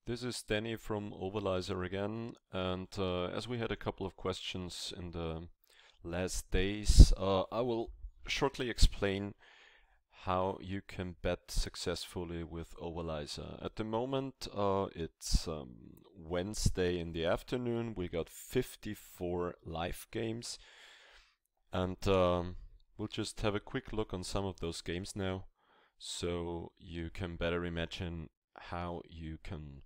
This is Danny from Overlyzer again, and as we had a couple of questions in the last days, I will shortly explain how you can bet successfully with Overlyzer. At the moment, it's Wednesday in the afternoon. We got 54 live games, and we'll just have a quick look on some of those games now, so you can better imagine how you can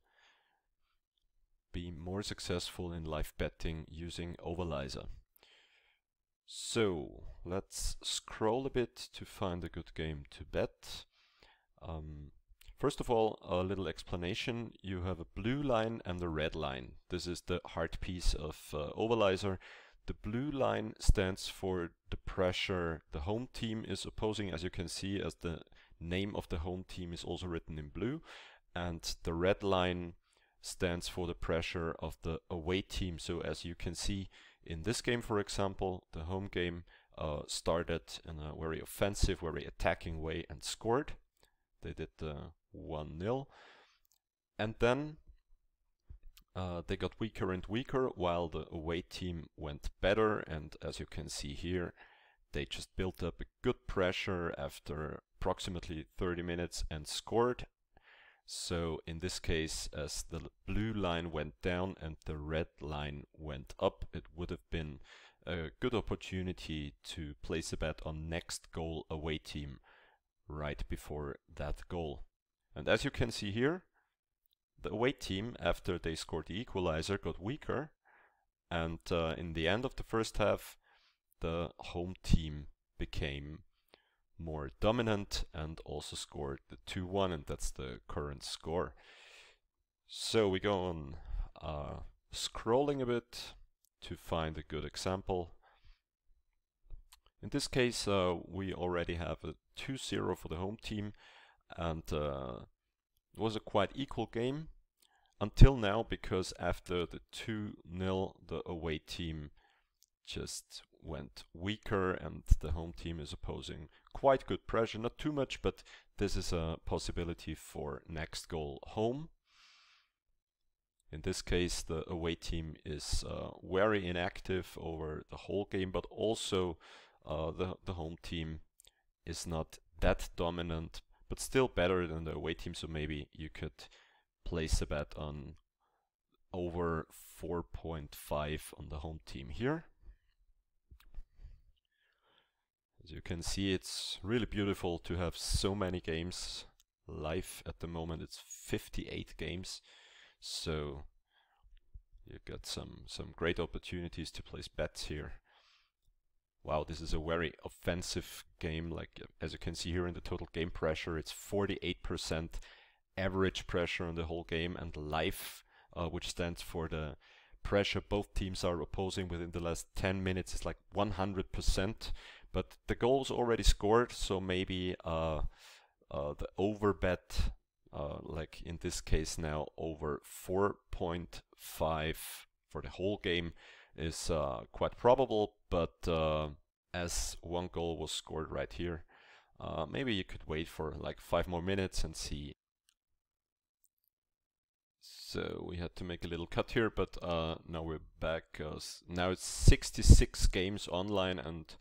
be more successful in live betting using Overlyzer. So let's scroll a bit to find a good game to bet. First of all, a little explanation. You have a blue line and a red line. This is the heart piece of Overlyzer. The blue line stands for the pressure the home team is opposing, as you can see, as the name of the home team is also written in blue, and the red line stands for the pressure of the away team. So as you can see in this game, for example, the home game started in a very offensive, very attacking way and scored. They did 1-0, and then they got weaker and weaker while the away team went better, and as you can see here, they just built up a good pressure after approximately 30 minutes and scored. So in this case, as the blue line went down and the red line went up, it would have been a good opportunity to place a bet on next goal away team right before that goal. And as you can see here, the away team, after they scored the equalizer, got weaker, and in the end of the first half, the home team became more dominant and also scored the 2-1, and that's the current score. So we go on scrolling a bit to find a good example. In this case, we already have a 2-0 for the home team, and it was a quite equal game until now, because after the 2-0, the away team just went weaker and the home team is opposing quite good pressure, not too much, but this is a possibility for next goal home. In this case, the away team is very inactive over the whole game, but also the home team is not that dominant, but still better than the away team, so maybe you could place a bet on over 4.5 on the home team here. As you can see, it's really beautiful to have so many games live at the moment. It's 58 games, so you got some great opportunities to place bets here. Wow, this is a very offensive game. Like, as you can see here in the total game pressure, it's 48% average pressure on the whole game, and live, which stands for the pressure both teams are opposing within the last 10 minutes, is like 100%. But the goal's already scored, so maybe the over bet, like in this case now, over 4.5 for the whole game is quite probable, but as one goal was scored right here, maybe you could wait for like 5 more minutes and see. So we had to make a little cut here, but now we're back. Now it's 66 games online and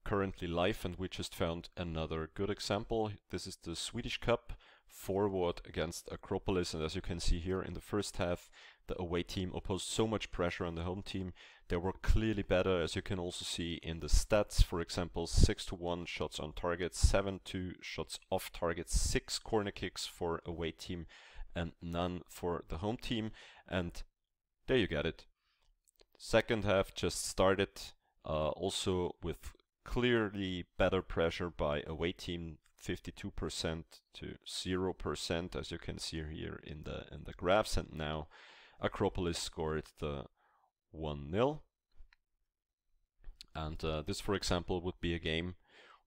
currently live, and we just found another good example. This is the Swedish Cup, forward against Acropolis, and as you can see here in the first half, the away team opposed so much pressure on the home team. They were clearly better, as you can also see in the stats. For example, 6-1 shots on target, 7-2 shots off target, 6 corner kicks for away team and none for the home team. And there you get it. Second half just started, also with clearly better pressure by away team, 52% to 0%, as you can see here in the graphs. And now Acropolis scored the 1-0. And this, for example, would be a game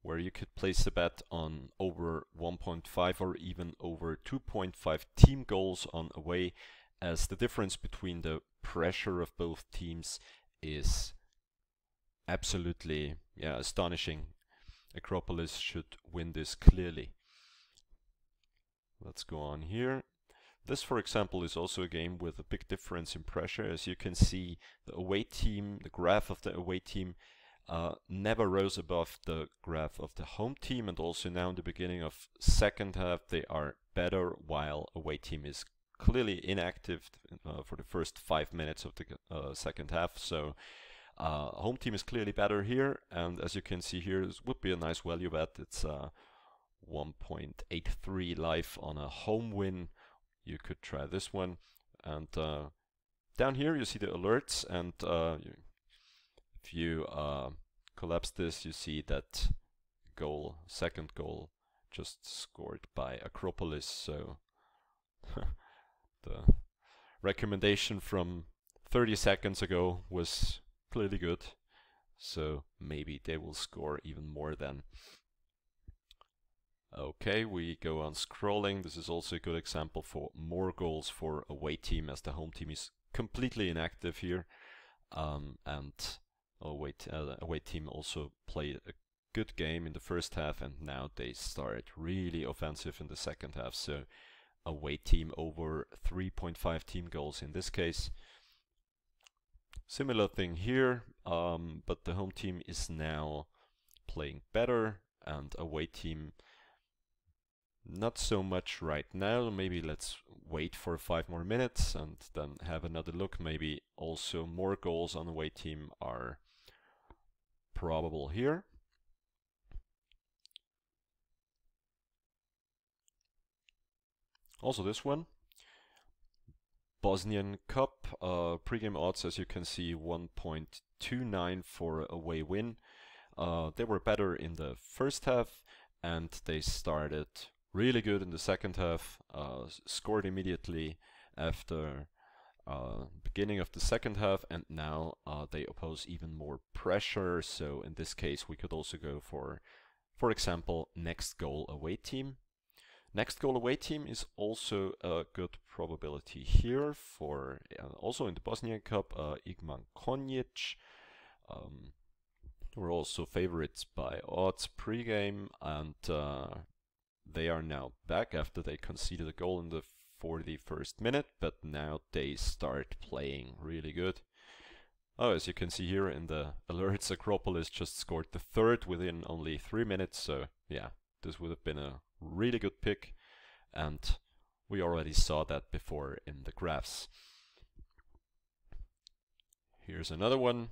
where you could place a bet on over 1.5 or even over 2.5 team goals on away, as the difference between the pressure of both teams is absolutely astonishing. Acropolis should win this clearly. Let's go on here. This, for example, is also a game with a big difference in pressure. As you can see, the away team, the graph of the away team never rose above the graph of the home team, and also now in the beginning of second half they are better, while away team is clearly inactive for the first 5 minutes of the second half. So home team is clearly better here, and as you can see here, this would be a nice value bet. It's 1.83 live on a home win. You could try this one, and down here you see the alerts, and if you collapse this, you see that second goal just scored by Acropolis. So the recommendation from 30 seconds ago was clearly good, so maybe they will score even more then. Okay, we go on scrolling. This is also a good example for more goals for away team, as the home team is completely inactive here, and away team also played a good game in the first half, and now they start really offensive in the second half. So away team over 3.5 team goals in this case. Similar thing here, but the home team is now playing better, and away team not so much right now. Maybe let's wait for 5 more minutes and then have another look. Maybe also more goals on away team are probable here. Also this one, Bosnian Cup, pregame odds, as you can see, 1.29 for away win. They were better in the first half, and they started really good in the second half, scored immediately after beginning of the second half, and now they oppose even more pressure. So in this case we could also go for example, next goal away team. Next goal away team is also a good probability here for also in the Bosnian Cup, Igman Konjic. Were also favorites by odds pregame, and they are now back after they conceded a goal in the 41st minute, but now they start playing really good. Oh, as you can see here in the alerts, Acropolis just scored the third within only 3 minutes, so yeah, this would have been a really good pick, and we already saw that before in the graphs. Here's another one,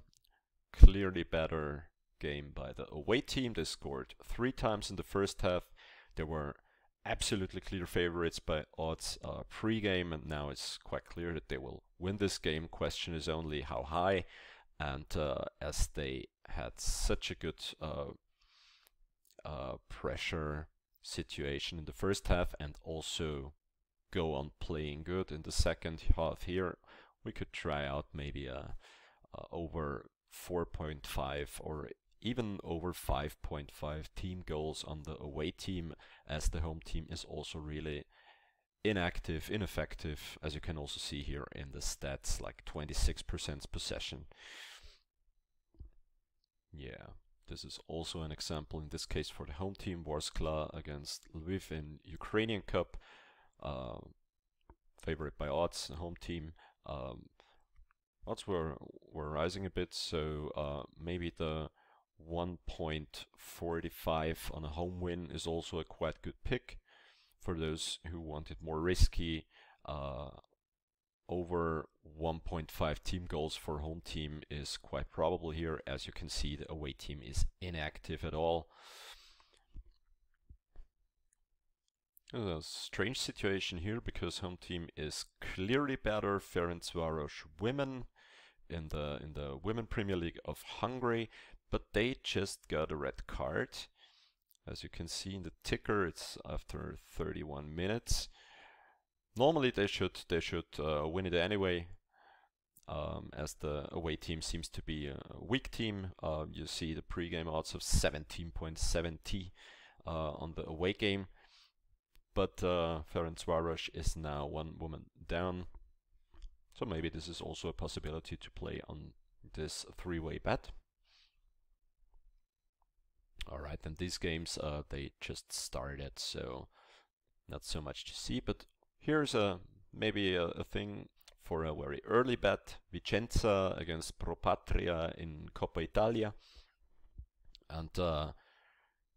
clearly better game by the away team. They scored 3 times in the first half. They were absolutely clear favorites by odds pre-game, and now it's quite clear that they will win this game. Question is only how high, and as they had such a good pressure situation in the first half and also go on playing good in the second half here, we could try out maybe a over 4.5 or even over 5.5 team goals on the away team, as the home team is also really inactive, ineffective, as you can also see here in the stats, like 26% possession. Yeah, this is also an example in this case for the home team, Warskla against Lviv in Ukrainian Cup, favorite by odds, the home team. Odds were rising a bit, so maybe the 1.45 on a home win is also a quite good pick for those who want it more risky. Over 1.5 team goals for home team is quite probable here. As you can see, the away team is inactive at all. A strange situation here, because home team is clearly better. Ferencváros women in the Women Premier League of Hungary, but they just got a red card. As you can see in the ticker, it's after 31 minutes. Normally they should win it anyway, as the away team seems to be a weak team. You see the pre-game odds of 17.70 on the away game, but Ferencváros is now 1 woman down, so maybe this is also a possibility to play on this 3-way bet. Alright, and these games, they just started, so not so much to see, but here's a maybe a thing for a very early bet. Vicenza against Pro Patria in Coppa Italia. And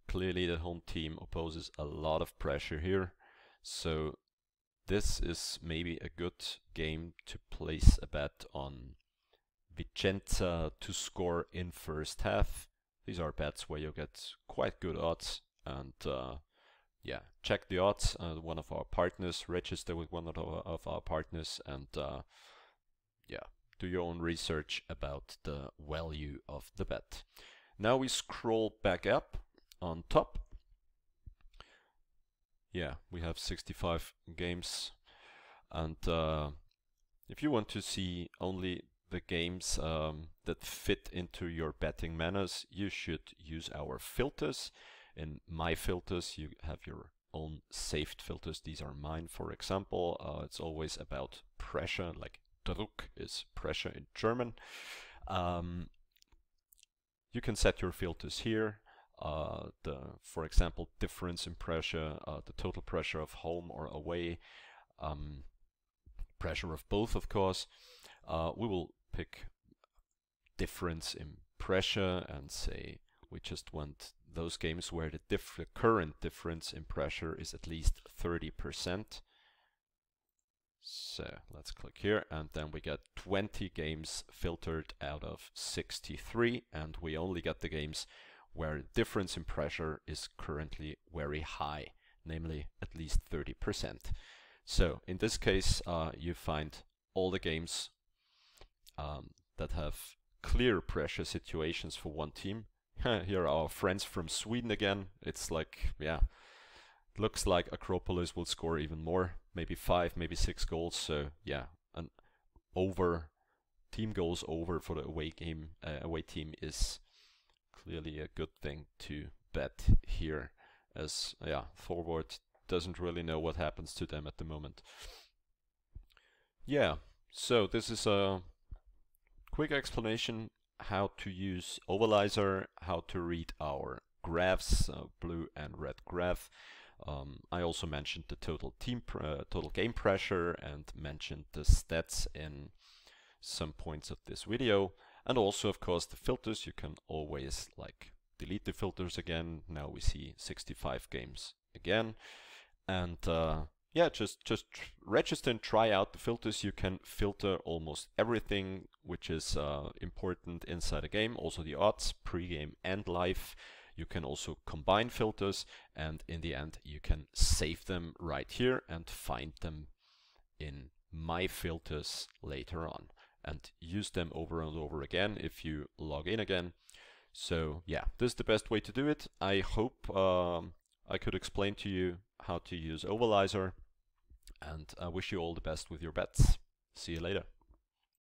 clearly the home team opposes a lot of pressure here. So this is maybe a good game to place a bet on Vicenza to score in first half. These are bets where you get quite good odds, and yeah, check the odds. One of our partners, register with one of our partners, and yeah, do your own research about the value of the bet. Now we scroll back up on top. Yeah, we have 65 games, and if you want to see only the games that fit into your betting manners, you should use our filters. In my filters, you have your own saved filters. These are mine, for example. It's always about pressure, like Druck is pressure in German. You can set your filters here. For example, difference in pressure, the total pressure of home or away, pressure of both, of course. We will pick difference in pressure and say we just want those games where the current difference in pressure is at least 30%. So let's click here, and then we get 20 games filtered out of 63, and we only get the games where difference in pressure is currently very high, namely at least 30%. So in this case, you find all the games that have clear pressure situations for one team. Here are our friends from Sweden again. It's like, yeah, looks like Acropolis will score even more, maybe 5, maybe 6 goals. So yeah, an team goals over for the away team is clearly a good thing to bet here, as yeah, forward doesn't really know what happens to them at the moment. Yeah, so this is a quick explanation how to use Overlyzer, how to read our graphs, blue and red graph. I also mentioned the total game pressure and mentioned the stats in some points of this video, and also of course the filters. You can always like delete the filters again. Now we see 65 games again, and yeah, just register and try out the filters. You can filter almost everything which is important inside a game, also the odds, pre-game and live. You can also combine filters, and in the end you can save them right here and find them in my filters later on and use them over and over again if you log in again. So yeah, this is the best way to do it. I hope I could explain to you how to use Overlyzer, and I wish you all the best with your bets. See you later.